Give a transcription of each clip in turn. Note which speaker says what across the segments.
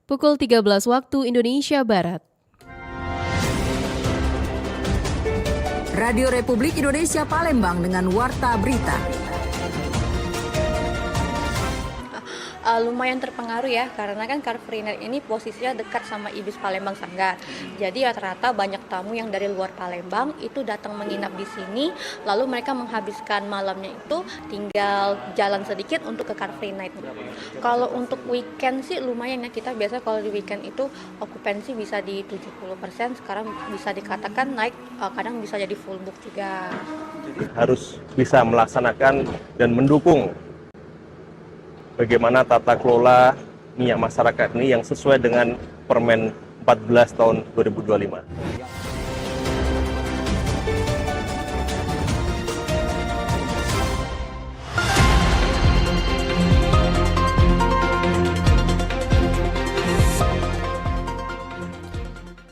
Speaker 1: Pukul 13 waktu Indonesia Barat.
Speaker 2: Radio Republik Indonesia Palembang dengan Warta Berita.
Speaker 3: Lumayan terpengaruh ya, karena kan Car Free Night ini posisinya dekat sama IBIS Palembang Sanggar. Jadi rata-rata banyak tamu yang dari luar Palembang itu datang menginap di sini, lalu mereka menghabiskan malamnya itu tinggal jalan sedikit untuk ke Car Free Night. Kalau untuk weekend sih lumayan ya, kita biasa kalau di weekend itu okupansi bisa di 70%, sekarang bisa dikatakan naik, kadang bisa jadi full book juga.
Speaker 4: Jadi harus bisa melaksanakan dan mendukung bagaimana tata kelola minyak masyarakat ini yang sesuai dengan Permen 14 tahun 2025.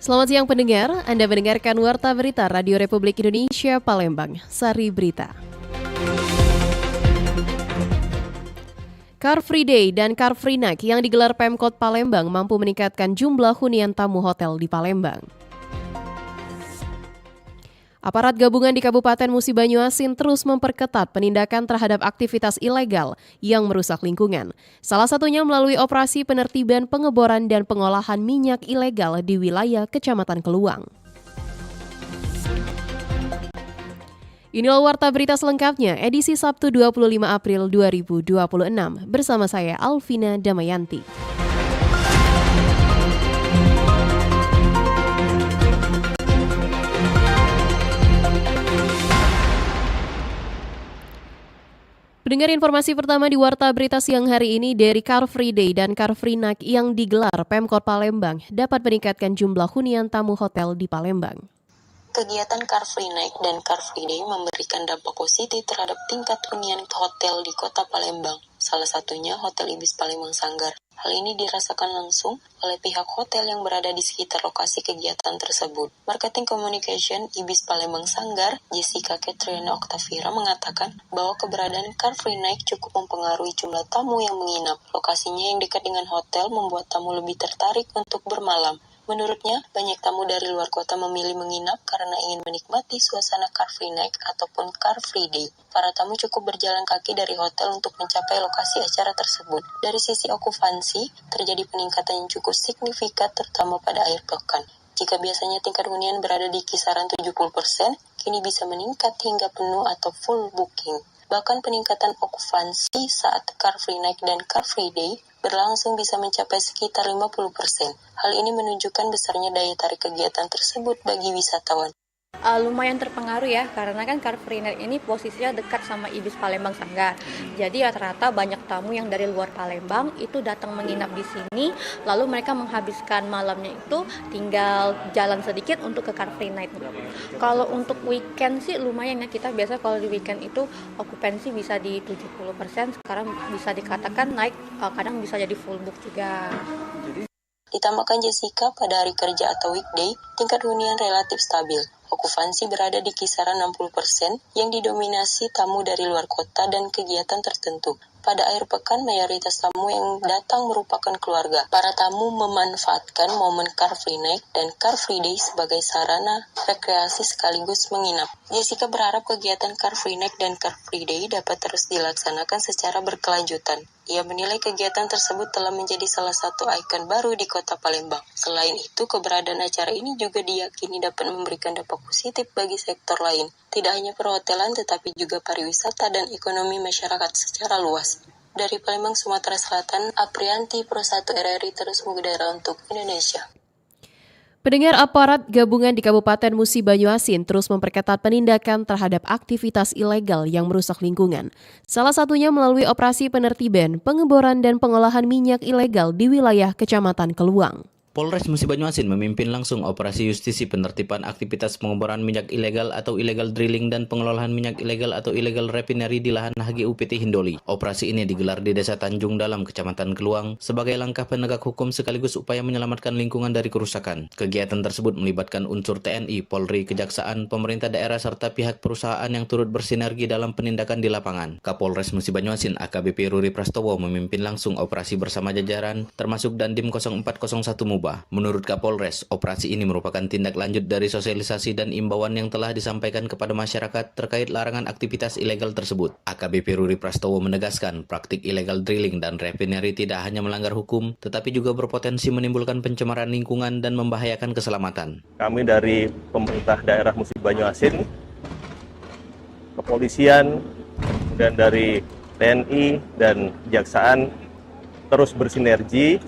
Speaker 1: Selamat siang pendengar, Anda mendengarkan Warta Berita Radio Republik Indonesia Palembang, Sari Berita. Car Free Day dan Car Free Night yang digelar Pemkot Palembang mampu meningkatkan jumlah hunian tamu hotel di Palembang. Aparat gabungan di Kabupaten Musi Banyuasin terus memperketat penindakan terhadap aktivitas ilegal yang merusak lingkungan. Salah satunya melalui operasi penertiban pengeboran dan pengolahan minyak ilegal di wilayah Kecamatan Keluang. Inilah Warta Berita selengkapnya, edisi Sabtu 25 April 2026. Bersama saya, Alvina Damayanti. Pendengar, informasi pertama di Warta Berita siang hari ini dari Car Free Day dan Car Free Night yang digelar Pemkot Palembang dapat meningkatkan jumlah hunian tamu hotel di Palembang.
Speaker 5: Kegiatan Car Free Night dan Car Free Day memberikan dampak positif terhadap tingkat hunian hotel di Kota Palembang, salah satunya Hotel IBIS Palembang Sanggar. Hal ini dirasakan langsung oleh pihak hotel yang berada di sekitar lokasi kegiatan tersebut. Marketing Communication IBIS Palembang Sanggar, Jessica Katrina Oktavira mengatakan bahwa keberadaan Car Free Night cukup mempengaruhi jumlah tamu yang menginap. Lokasinya yang dekat dengan hotel membuat tamu lebih tertarik untuk bermalam. Menurutnya, banyak tamu dari luar kota memilih menginap karena ingin menikmati suasana Car Free Night ataupun Car Free Day. Para tamu cukup berjalan kaki dari hotel untuk mencapai lokasi acara tersebut. Dari sisi okupansi, terjadi peningkatan yang cukup signifikan terutama pada akhir pekan. Jika biasanya tingkat hunian berada di kisaran 70%, kini bisa meningkat hingga penuh atau full booking. Bahkan peningkatan okupansi saat Car Free Night dan Car Free Day berlangsung bisa mencapai sekitar 50%. Hal ini menunjukkan besarnya daya tarik kegiatan tersebut bagi wisatawan.
Speaker 3: Lumayan terpengaruh ya, karena kan Car Free Night ini posisinya dekat sama IBIS Palembang Sanggar. Jadi rata-rata banyak tamu yang dari luar Palembang itu datang menginap di sini, lalu mereka menghabiskan malamnya itu tinggal jalan sedikit untuk ke Car Free Night. Kalau untuk weekend sih lumayan ya, kita biasa kalau di weekend itu okupansi bisa di 70%, sekarang bisa dikatakan naik, kadang bisa jadi full book juga.
Speaker 5: Ditambahkan Jessica, pada hari kerja atau weekday, tingkat hunian relatif stabil. Okupansi berada di kisaran 60% yang didominasi tamu dari luar kota dan kegiatan tertentu. Pada akhir pekan, mayoritas tamu yang datang merupakan keluarga. Para tamu memanfaatkan momen Car Free Night dan Car Free Day sebagai sarana rekreasi sekaligus menginap. Jessica berharap kegiatan Car Free Night dan Car Free Day dapat terus dilaksanakan secara berkelanjutan. Ia menilai kegiatan tersebut telah menjadi salah satu ikon baru di Kota Palembang. Selain itu, keberadaan acara ini juga diyakini dapat memberikan dampak positif bagi sektor lain. Tidak hanya perhotelan, tetapi juga pariwisata dan ekonomi masyarakat secara luas. Dari Palembang, Sumatera Selatan, Aprianti, Pro 1 RRI terus mengudara untuk Indonesia.
Speaker 1: Pendengar, aparat gabungan di Kabupaten Musi Banyuasin terus memperketat penindakan terhadap aktivitas ilegal yang merusak lingkungan. Salah satunya melalui operasi penertiban, pengeboran dan pengolahan minyak ilegal di wilayah Kecamatan Keluang.
Speaker 6: Polres Musi Banyuasin memimpin langsung operasi justisi penertiban aktivitas pengeboran minyak ilegal atau illegal drilling dan pengelolaan minyak ilegal atau illegal refinery di lahan HGUPT Hindoli. Operasi ini digelar di Desa Tanjung Dalam, Kecamatan Keluang, sebagai langkah penegak hukum sekaligus upaya menyelamatkan lingkungan dari kerusakan. Kegiatan tersebut melibatkan unsur TNI, Polri, Kejaksaan, pemerintah daerah, serta pihak perusahaan yang turut bersinergi dalam penindakan di lapangan. Kapolres Musi Banyuasin AKBP Ruri Prastowo memimpin langsung operasi bersama jajaran, termasuk Dandim 0401 Mubah. Menurut Kapolres, operasi ini merupakan tindak lanjut dari sosialisasi dan imbauan yang telah disampaikan kepada masyarakat terkait larangan aktivitas ilegal tersebut. AKBP Ruri Prastowo menegaskan, praktik ilegal drilling dan refinery tidak hanya melanggar hukum, tetapi juga berpotensi menimbulkan pencemaran lingkungan dan membahayakan keselamatan.
Speaker 4: Kami dari pemerintah daerah Musi Banyuasin, kepolisian, dan dari TNI dan Kejaksaan terus bersinergi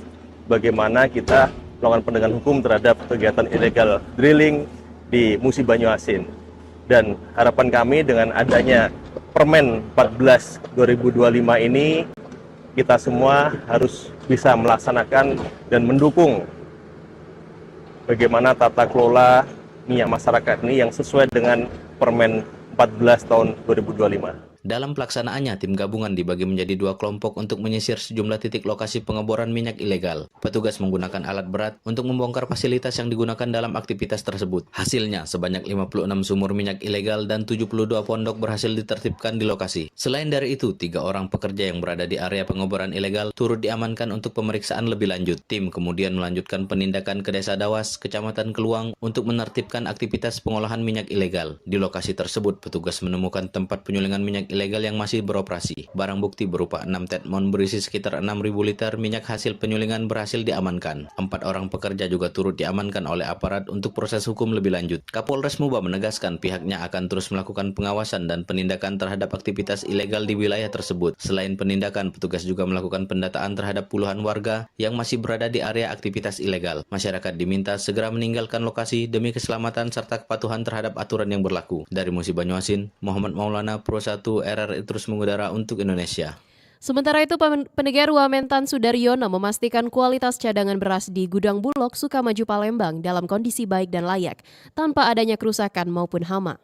Speaker 4: bagaimana kita melakukan penegakan hukum terhadap kegiatan ilegal drilling di Musi Banyuasin. Dan harapan kami dengan adanya Permen 14 2025 ini, kita semua harus bisa melaksanakan dan mendukung bagaimana tata kelola minyak masyarakat ini yang sesuai dengan Permen 14 tahun 2025.
Speaker 6: Dalam pelaksanaannya, tim gabungan dibagi menjadi 2 kelompok untuk menyisir sejumlah titik lokasi pengeboran minyak ilegal. Petugas menggunakan alat berat untuk membongkar fasilitas yang digunakan dalam aktivitas tersebut. Hasilnya, sebanyak 56 sumur minyak ilegal dan 72 pondok berhasil ditertibkan di lokasi. Selain dari itu, 3 orang pekerja yang berada di area pengeboran ilegal turut diamankan untuk pemeriksaan lebih lanjut. Tim kemudian melanjutkan penindakan ke Desa Dawas, Kecamatan Keluang untuk menertibkan aktivitas pengolahan minyak ilegal. Di lokasi tersebut, petugas menemukan tempat penyulingan minyak ilegal yang masih beroperasi. Barang bukti berupa 6 tetmon berisi sekitar 6.000 liter minyak hasil penyulingan berhasil diamankan. 4 orang pekerja juga turut diamankan oleh aparat untuk proses hukum lebih lanjut. Kapolres Mubah menegaskan pihaknya akan terus melakukan pengawasan dan penindakan terhadap aktivitas ilegal di wilayah tersebut. Selain penindakan, petugas juga melakukan pendataan terhadap puluhan warga yang masih berada di area aktivitas ilegal. Masyarakat diminta segera meninggalkan lokasi demi keselamatan serta kepatuhan terhadap aturan yang berlaku. Dari Musi Banyuasin, Muhammad Maulana, Pro 1 RRI terus mengudara untuk Indonesia.
Speaker 1: Sementara itu, Pendengar Wamentan Sudaryono memastikan kualitas cadangan beras di gudang Bulog Sukamaju Palembang dalam kondisi baik dan layak, tanpa adanya kerusakan maupun hama.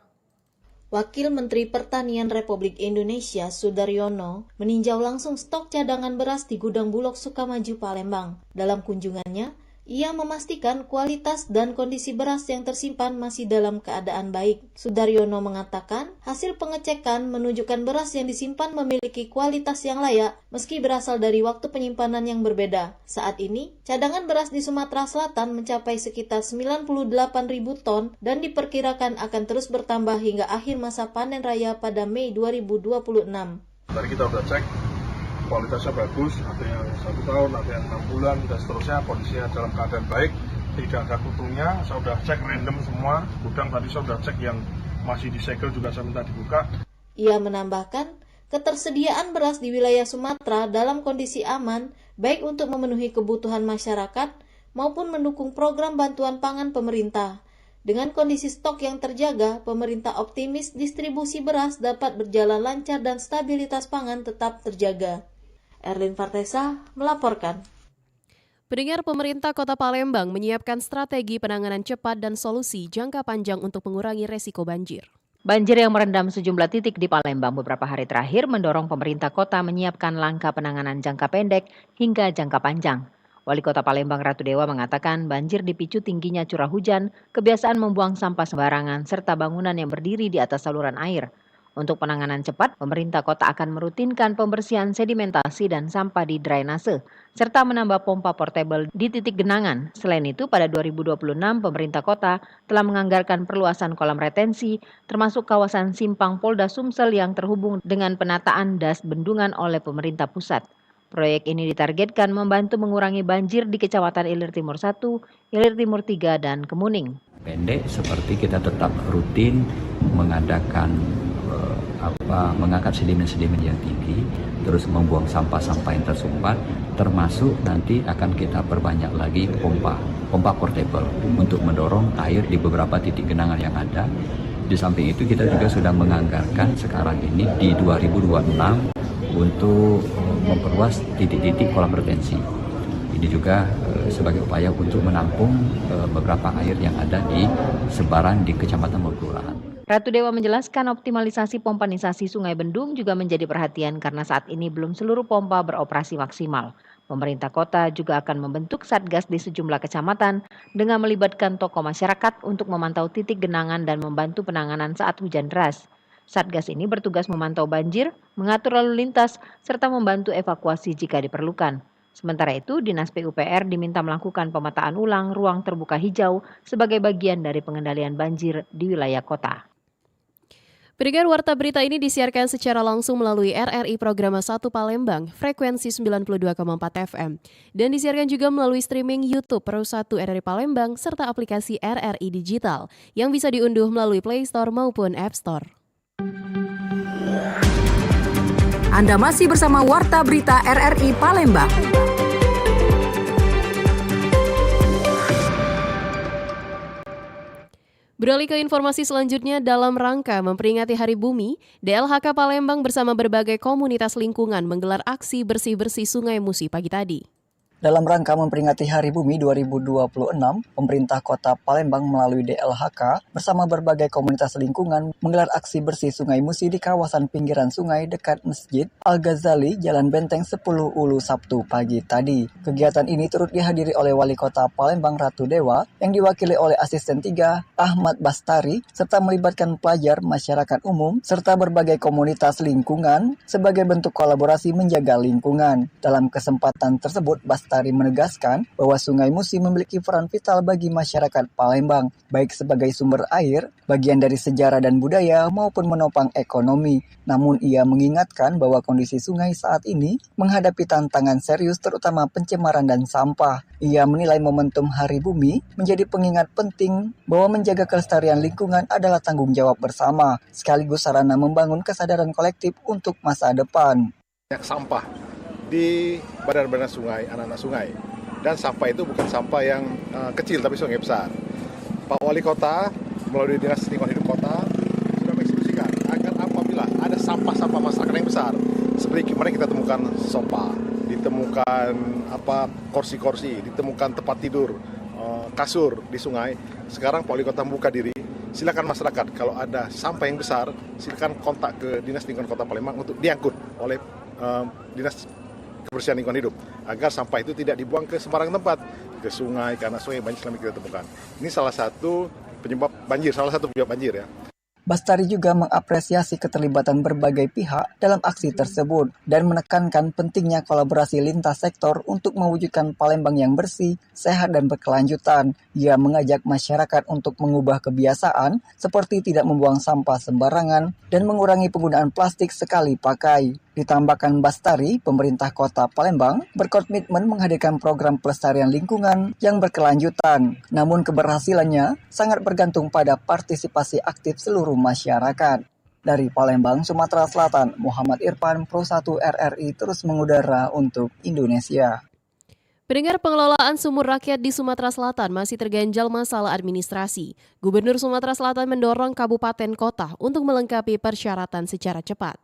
Speaker 7: Wakil Menteri Pertanian Republik Indonesia Sudaryono meninjau langsung stok cadangan beras di gudang Bulog Sukamaju Palembang. Dalam kunjungannya, ia memastikan kualitas dan kondisi beras yang tersimpan masih dalam keadaan baik. Sudaryono mengatakan, hasil pengecekan menunjukkan beras yang disimpan memiliki kualitas yang layak meski berasal dari waktu penyimpanan yang berbeda. Saat ini, cadangan beras di Sumatera Selatan mencapai sekitar 98.000 ton dan diperkirakan akan terus bertambah hingga akhir masa panen raya pada Mei 2026.
Speaker 8: Tadi kita sudah cek, kualitasnya bagus, ada yang 1 tahun, ada yang 6 bulan, dan seterusnya kondisinya dalam keadaan baik, tidak ada kutunya. Saya sudah cek random semua, gudang tadi saya sudah cek yang masih disegel juga saya minta dibuka.
Speaker 7: Ia menambahkan, ketersediaan beras di wilayah Sumatera dalam kondisi aman, baik untuk memenuhi kebutuhan masyarakat maupun mendukung program bantuan pangan pemerintah. Dengan kondisi stok yang terjaga, pemerintah optimis distribusi beras dapat berjalan lancar dan stabilitas pangan tetap terjaga. Erlin Fartesa melaporkan.
Speaker 1: Pendengar, pemerintah Kota Palembang menyiapkan strategi penanganan cepat dan solusi jangka panjang untuk mengurangi resiko banjir.
Speaker 9: Banjir yang merendam sejumlah titik di Palembang beberapa hari terakhir mendorong pemerintah kota menyiapkan langkah penanganan jangka pendek hingga jangka panjang. Wali Kota Palembang Ratu Dewa mengatakan banjir dipicu tingginya curah hujan, kebiasaan membuang sampah sembarangan, serta bangunan yang berdiri di atas saluran air. Untuk penanganan cepat, pemerintah kota akan merutinkan pembersihan sedimentasi dan sampah di drainase, serta menambah pompa portable di titik genangan. Selain itu, pada 2026, pemerintah kota telah menganggarkan perluasan kolam retensi, termasuk kawasan Simpang Polda Sumsel yang terhubung dengan penataan das bendungan oleh pemerintah pusat. Proyek ini ditargetkan membantu mengurangi banjir di Kecamatan Ilir Timur 1, Ilir Timur 3, dan Kemuning.
Speaker 10: Pendek seperti kita tetap rutin mengadakan mengangkat sedimen-sedimen yang tinggi, terus membuang sampah-sampah yang tersumbat, termasuk nanti akan kita perbanyak lagi pompa portable untuk mendorong air di beberapa titik genangan yang ada. Di samping itu kita juga sudah menganggarkan sekarang ini di 2026 untuk memperluas titik-titik kolam retensi. Ini juga sebagai upaya untuk menampung beberapa air yang ada di sebaran di kecamatan maupun kelurahan.
Speaker 9: Ratu Dewa menjelaskan optimalisasi pompanisasi Sungai Bendung juga menjadi perhatian karena saat ini belum seluruh pompa beroperasi maksimal. Pemerintah kota juga akan membentuk satgas di sejumlah kecamatan dengan melibatkan tokoh masyarakat untuk memantau titik genangan dan membantu penanganan saat hujan deras. Satgas ini bertugas memantau banjir, mengatur lalu lintas, serta membantu evakuasi jika diperlukan. Sementara itu, Dinas PUPR diminta melakukan pemetaan ulang ruang terbuka hijau sebagai bagian dari pengendalian banjir di wilayah kota.
Speaker 1: Pendengar, warta berita ini disiarkan secara langsung melalui RRI Programa 1 Palembang, frekuensi 92,4 FM. Dan disiarkan juga melalui streaming YouTube Pro 1 RRI Palembang, serta aplikasi RRI Digital, yang bisa diunduh melalui Play Store maupun App Store.
Speaker 2: Anda masih bersama Warta Berita RRI Palembang.
Speaker 1: Beralih ke informasi selanjutnya, dalam rangka memperingati Hari Bumi, DLHK Palembang bersama berbagai komunitas lingkungan menggelar aksi bersih-bersih Sungai Musi pagi tadi.
Speaker 11: Dalam rangka memperingati Hari Bumi 2026, pemerintah kota Palembang melalui DLHK bersama berbagai komunitas lingkungan menggelar aksi bersih Sungai Musi di kawasan pinggiran sungai dekat Masjid Al-Ghazali, Jalan Benteng 10 Ulu Sabtu pagi tadi. Kegiatan ini turut dihadiri oleh Wali Kota Palembang Ratu Dewa yang diwakili oleh Asisten 3 Ahmad Bastari serta melibatkan pelajar, masyarakat umum serta berbagai komunitas lingkungan sebagai bentuk kolaborasi menjaga lingkungan. Dalam kesempatan tersebut, Bastari menegaskan bahwa Sungai Musi memiliki peran vital bagi masyarakat Palembang, baik sebagai sumber air, bagian dari sejarah dan budaya, maupun menopang ekonomi. Namun ia mengingatkan bahwa kondisi sungai saat ini menghadapi tantangan serius terutama pencemaran dan sampah. Ia menilai momentum Hari Bumi menjadi pengingat penting bahwa menjaga kelestarian lingkungan adalah tanggung jawab bersama, sekaligus sarana membangun kesadaran kolektif untuk masa depan.
Speaker 8: Sampah di badan-badan sungai, anak-anak sungai. Dan sampah itu bukan sampah yang kecil, tapi sungai besar. Pak Wali Kota melalui Dinas Lingkungan Hidup Kota sudah menginstruksikan agar apabila ada sampah-sampah masyarakat yang besar, seperti kemarin kita temukan sofa, ditemukan kursi-kursi, ditemukan tempat tidur, kasur di sungai. Sekarang Pak Wali Kota membuka diri, silakan masyarakat kalau ada sampah yang besar, silakan kontak ke Dinas Lingkungan Kota Palembang untuk diangkut oleh Dinas Kebersihan Lingkungan Hidup agar sampah itu tidak dibuang ke sembarang tempat, ke sungai, karena sungai banyak selama kita temukan. Ini salah satu penyebab banjir ya.
Speaker 11: Bastari juga mengapresiasi keterlibatan berbagai pihak dalam aksi tersebut dan menekankan pentingnya kolaborasi lintas sektor untuk mewujudkan Palembang yang bersih, sehat, dan berkelanjutan. Ia mengajak masyarakat untuk mengubah kebiasaan seperti tidak membuang sampah sembarangan dan mengurangi penggunaan plastik sekali pakai. Ditambahkan Bastari, pemerintah kota Palembang berkomitmen menghadirkan program pelestarian lingkungan yang berkelanjutan. Namun keberhasilannya sangat bergantung pada partisipasi aktif seluruh masyarakat. Dari Palembang, Sumatera Selatan, Muhammad Irfan, Pro 1 RRI terus mengudara untuk Indonesia.
Speaker 1: Pendengar, pengelolaan sumur rakyat di Sumatera Selatan masih terganjal masalah administrasi. Gubernur Sumatera Selatan mendorong kabupaten kota untuk melengkapi persyaratan secara cepat.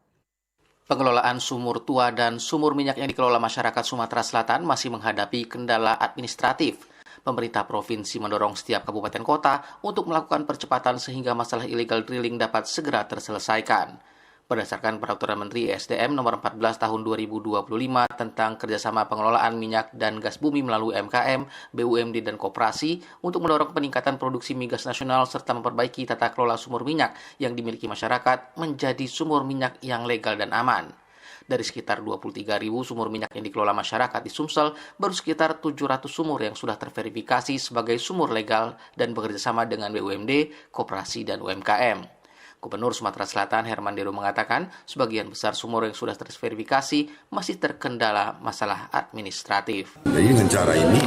Speaker 6: Pengelolaan sumur tua dan sumur minyak yang dikelola masyarakat Sumatera Selatan masih menghadapi kendala administratif. Pemerintah provinsi mendorong setiap kabupaten kota untuk melakukan percepatan sehingga masalah illegal drilling dapat segera terselesaikan. Berdasarkan Peraturan Menteri ESDM Nomor 14 Tahun 2025 tentang kerjasama pengelolaan minyak dan gas bumi melalui UMKM, BUMD, dan koperasi untuk mendorong peningkatan produksi migas nasional serta memperbaiki tata kelola sumur minyak yang dimiliki masyarakat menjadi sumur minyak yang legal dan aman. Dari sekitar 23.000 sumur minyak yang dikelola masyarakat di Sumsel, baru sekitar 700 sumur yang sudah terverifikasi sebagai sumur legal dan bekerjasama dengan BUMD, koperasi, dan UMKM. Gubernur Sumatera Selatan Herman Deru mengatakan sebagian besar sumur yang sudah terverifikasi masih terkendala masalah administratif.
Speaker 12: Jadi dengan cara ini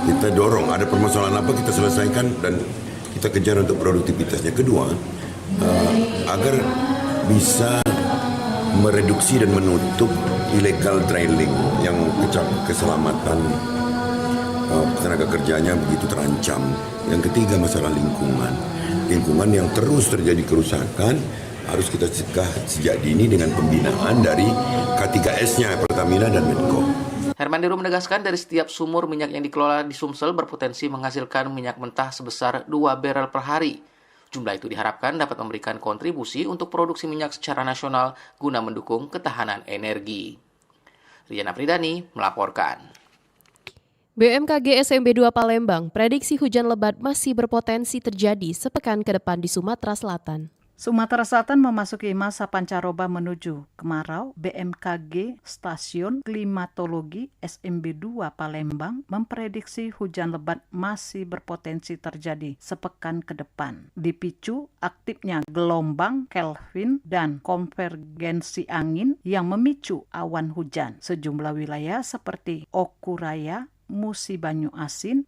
Speaker 12: kita dorong ada permasalahan apa kita selesaikan dan kita kejar untuk produktivitasnya. Kedua, agar bisa mereduksi dan menutup illegal drilling yang keselamatan tenaga kerjanya begitu terancam. Yang ketiga, masalah lingkungan. Lingkungan yang terus terjadi kerusakan harus kita cegah sejak dini dengan pembinaan dari K3S-nya, Pertamina dan Menko.
Speaker 6: Hermanderu menegaskan dari setiap sumur minyak yang dikelola di Sumsel berpotensi menghasilkan minyak mentah sebesar 2 barel per hari. Jumlah itu diharapkan dapat memberikan kontribusi untuk produksi minyak secara nasional guna mendukung ketahanan energi. Riana Pridani melaporkan.
Speaker 1: BMKG SMB 2 Palembang prediksi hujan lebat masih berpotensi terjadi sepekan ke depan di Sumatera Selatan.
Speaker 13: Sumatera Selatan memasuki masa pancaroba menuju kemarau. BMKG Stasiun Klimatologi SMB 2 Palembang memprediksi hujan lebat masih berpotensi terjadi sepekan ke depan. Dipicu aktifnya gelombang Kelvin dan konvergensi angin yang memicu awan hujan. Sejumlah wilayah seperti Okuraya, Musi Banyu Asin,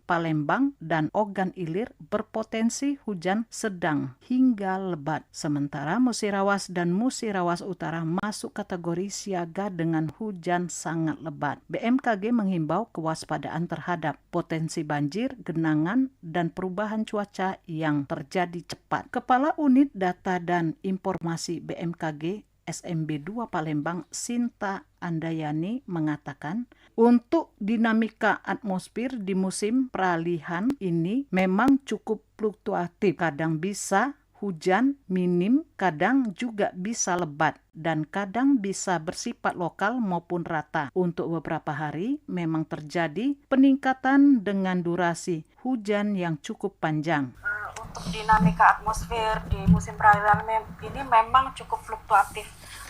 Speaker 13: Palembang, dan Ogan Ilir berpotensi hujan sedang hingga lebat. Sementara Musirawas dan Musirawas Utara masuk kategori siaga dengan hujan sangat lebat. BMKG menghimbau kewaspadaan terhadap potensi banjir, genangan, dan perubahan cuaca yang terjadi cepat. Kepala Unit Data dan Informasi BMKG SMB 2 Palembang, Sinta Andayani mengatakan, untuk dinamika atmosfer di musim peralihan ini memang cukup fluktuatif. Kadang bisa hujan minim, kadang juga bisa lebat, dan kadang bisa bersifat lokal maupun rata. Untuk beberapa hari memang terjadi peningkatan dengan durasi hujan yang cukup panjang.
Speaker 14: Untuk dinamika atmosfer di musim peralihan ini memang cukup fluktuatif.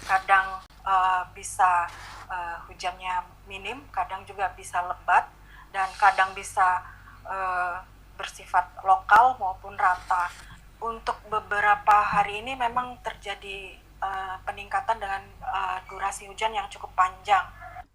Speaker 14: Kadang bisa hujannya minim, kadang juga bisa lebat, dan kadang bisa bersifat lokal maupun rata. Untuk beberapa hari ini memang terjadi peningkatan dengan durasi hujan yang cukup panjang.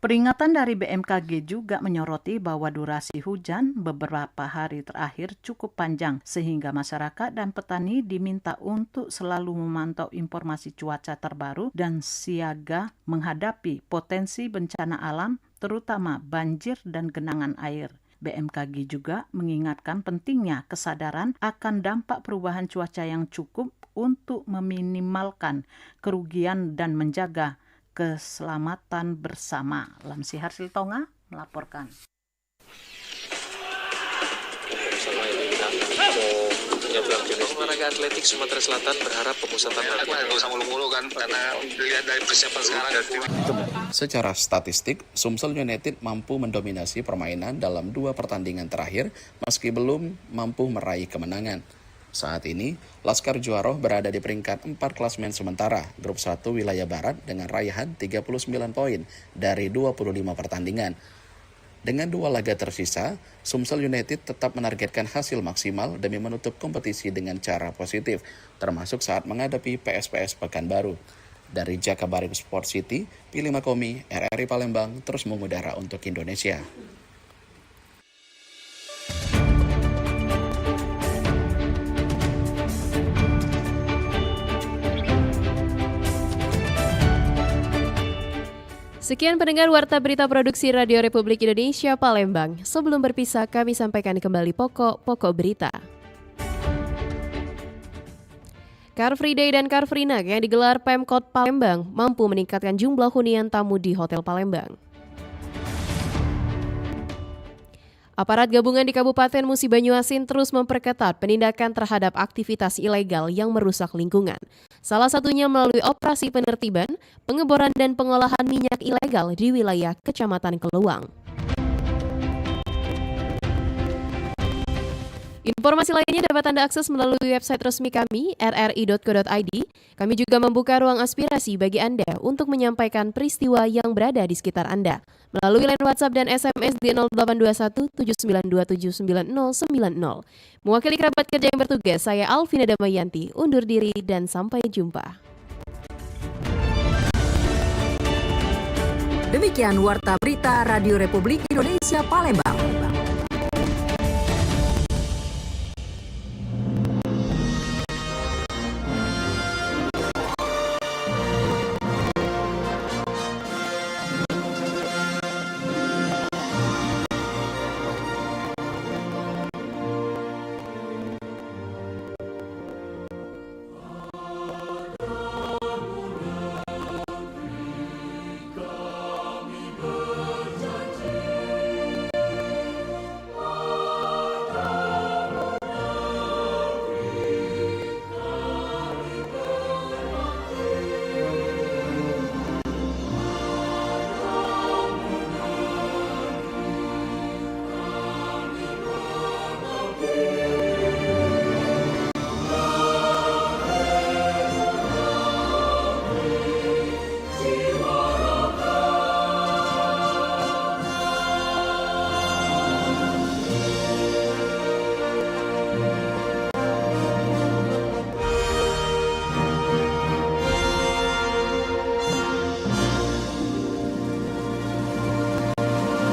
Speaker 13: Peringatan dari BMKG juga menyoroti bahwa durasi hujan beberapa hari terakhir cukup panjang, sehingga masyarakat dan petani diminta untuk selalu memantau informasi cuaca terbaru dan siaga menghadapi potensi bencana alam, terutama banjir dan genangan air. BMKG juga mengingatkan pentingnya kesadaran akan dampak perubahan cuaca yang cukup untuk meminimalkan kerugian dan menjaga keselamatan bersama. Lamsihar Siltonga melaporkan.
Speaker 15: Olahraga atletik Sumatera Selatan berharap pemusatan latihan. Nggak usah mulu-mulu kan, karena dilihat dari persiapan sekarang.
Speaker 6: Secara statistik, Sumsel United mampu mendominasi permainan dalam 2 pertandingan terakhir meski belum mampu meraih kemenangan. Saat ini, Laskar Juaroh berada di peringkat 4 klasemen sementara Grup 1 Wilayah Barat dengan raihan 39 poin dari 25 pertandingan. Dengan 2 laga tersisa, Sumsel United tetap menargetkan hasil maksimal demi menutup kompetisi dengan cara positif, termasuk saat menghadapi PSPS Pekanbaru. Dari Jakabaring Sport City, Pilih Makomi, RRI Palembang terus mengudara untuk Indonesia.
Speaker 1: Sekian pendengar Warta Berita Produksi Radio Republik Indonesia Palembang. Sebelum berpisah, kami sampaikan kembali pokok-pokok berita. Car Free Day dan Car Free Night yang digelar Pemkot Palembang mampu meningkatkan jumlah hunian tamu di Hotel Palembang. Aparat gabungan di Kabupaten Musi Banyu Asin terus memperketat penindakan terhadap aktivitas ilegal yang merusak lingkungan. Salah satunya melalui operasi penertiban, pengeboran dan pengolahan minyak ilegal di wilayah Kecamatan Keluang. Informasi lainnya dapat Anda akses melalui website resmi kami, rri.co.id. Kami juga membuka ruang aspirasi bagi Anda untuk menyampaikan peristiwa yang berada di sekitar Anda melalui line WhatsApp dan SMS di 0821 7927 9090. Mewakili kerabat kerja yang bertugas, saya Alvina Damayanti, undur diri dan sampai jumpa.
Speaker 2: Demikian Warta Berita Radio Republik Indonesia Palembang.